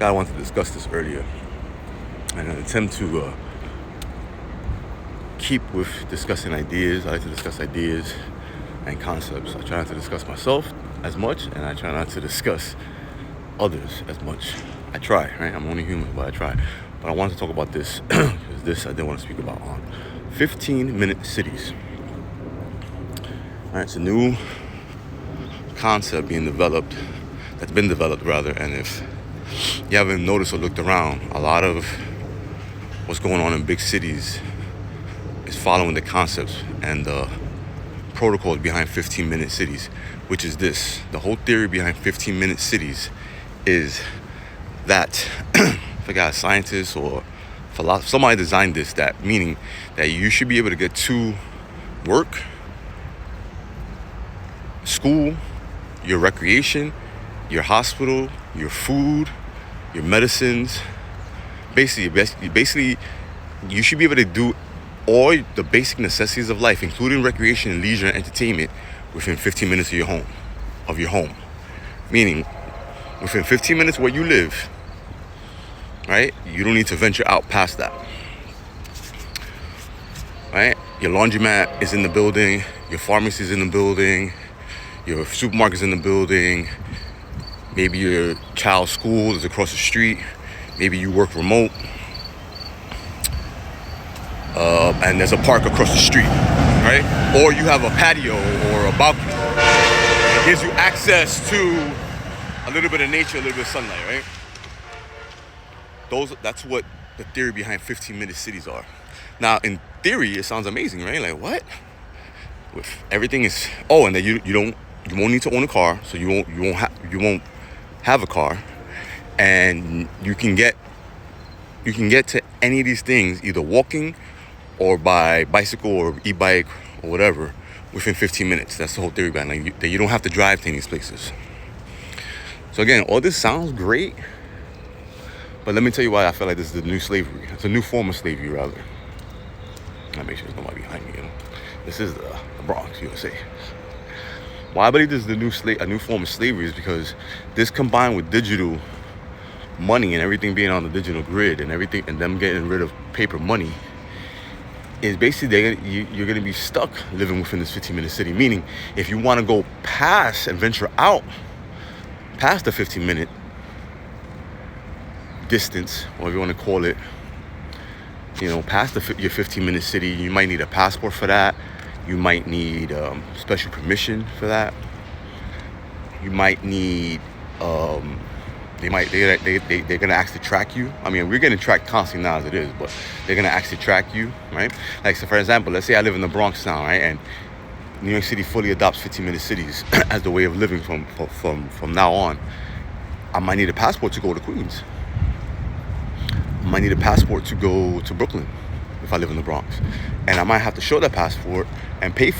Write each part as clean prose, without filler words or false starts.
I wanted to discuss this earlier. In an attempt to keep with discussing ideas, I like to discuss ideas and concepts. I try not to discuss myself as much, and I try not to discuss others as much. I try, right? I'm only human, but I try. But I wanted to talk about this because this I did want to speak about on 15-minute cities. All right, it's a new concept being developed, that's been developed rather, and if you haven't noticed or looked around, a lot of what's going on in big cities is following the concepts and the protocols behind 15-minute cities, which is this. The whole theory behind 15-minute cities is that, I forgot, scientists or somebody designed this, that meaning that you should be able to get to work, school, your recreation, your hospital, your food, your medicines. Basically, you should be able to do all the basic necessities of life, including recreation and leisure and entertainment, within 15 minutes of your home. Meaning, within 15 minutes where you live, right? You don't need to venture out past that. Right? Your laundromat is in the building, your pharmacy is in the building, your supermarket is in the building, maybe your child's school is across the street, maybe you work remote, and there's a park across the street, right? Or you have a patio or a balcony. It gives you access to a little bit of nature, a little bit of sunlight, right? That's what the theory behind 15-minute cities are. Now, in theory, it sounds amazing, right? Like, what? With everything is, and then you won't need to own a car, so you won't have a car, and you can get to any of these things either walking or by bicycle or e-bike or whatever within 15 minutes. That's the whole theory behind that you don't have to drive to any of these places. So again, all this sounds great, but let me tell you why I feel like this is the new slavery. It's a new form of slavery, rather. I make sure there's nobody behind me. This is the Bronx, USA. Why I believe this is a new form of slavery is because this combined with digital money and everything being on the digital grid and everything, and them getting rid of paper money, is basically you're going to be stuck living within this 15-minute city. Meaning, if you want to go past and venture out past the 15-minute distance, or if you want to call it, past your 15-minute city, you might need a passport for that. You might need special permission for that. You might need they're gonna actually track you. I mean, we're getting tracked constantly now as it is, but they're gonna actually track you, right? Like, so for example, let's say I live in the Bronx now, right? And New York City fully adopts 15-minute cities as the way of living from now on. I might need a passport to go to Queens. I might need a passport to go to Brooklyn if I live in the Bronx, and I might have to show that passport and pay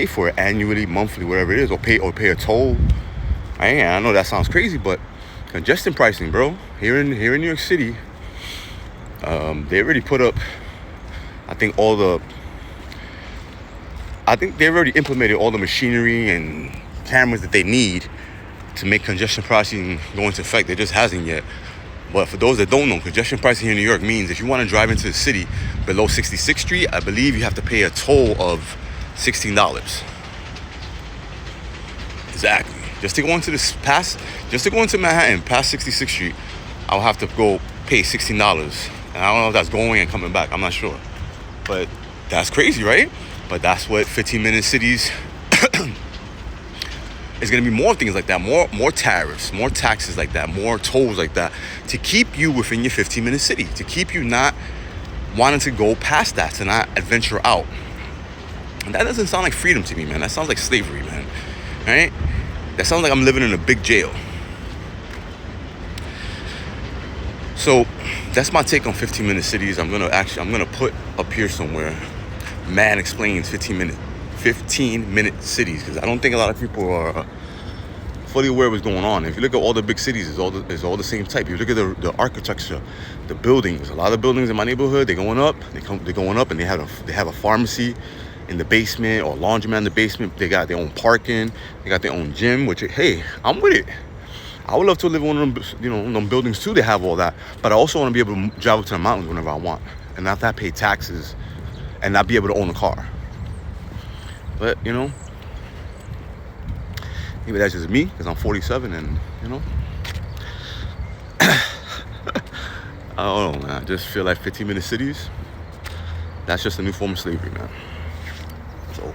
for it annually, monthly, whatever it is, or pay a toll. I know that sounds crazy, but congestion pricing, bro. Here in New York City, they already put up. I think they've already implemented all the machinery and cameras that they need to make congestion pricing go into effect. It just hasn't yet. But for those that don't know, congestion pricing here in New York means if you want to drive into the city below 66th Street, I believe you have to pay a toll of $16. Exactly. Just to go into Manhattan past 66th Street, I'll have to go pay $16. And I don't know if that's going and coming back. I'm not sure. But that's crazy, right? But that's what 15-minute cities is going to be. More things like that, more tariffs, more taxes like that, more tolls like that, to keep you within your 15-minute city, to keep you not wanting to go past that, to not adventure out. And that doesn't sound like freedom to me, man. That sounds like slavery, man. Right? That sounds like I'm living in a big jail. So that's my take on 15-minute cities. I'm gonna put up here somewhere, Man Explains 15-minute cities, because I don't think a lot of people are fully aware of what's going on. If you look at all the big cities, it's all the same type. If you look at the architecture, the buildings, a lot of buildings in my neighborhood, they're going up, and they have a pharmacy in the basement or a laundromat in the basement. They got their own parking, they got their own gym, which, hey, I'm with it. I would love to live in one of them, them buildings too. They have all that, but I also want to be able to drive up to the mountains whenever I want, and not have to pay taxes, and not be able to own a car. But maybe that's just me because I'm 47, and I don't know, man. I just feel like 15-minute cities. That's just a new form of slavery, man. So,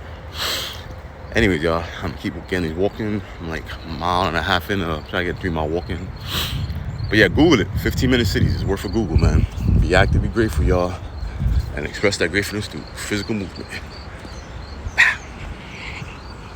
anyways, y'all, I'm gonna keep getting walking. I'm like a mile and a half in, trying to get 3 mile walking. But yeah, Google it. 15-minute cities is worth a Google, man. Be active, be grateful, y'all, and express that gratefulness through physical movement.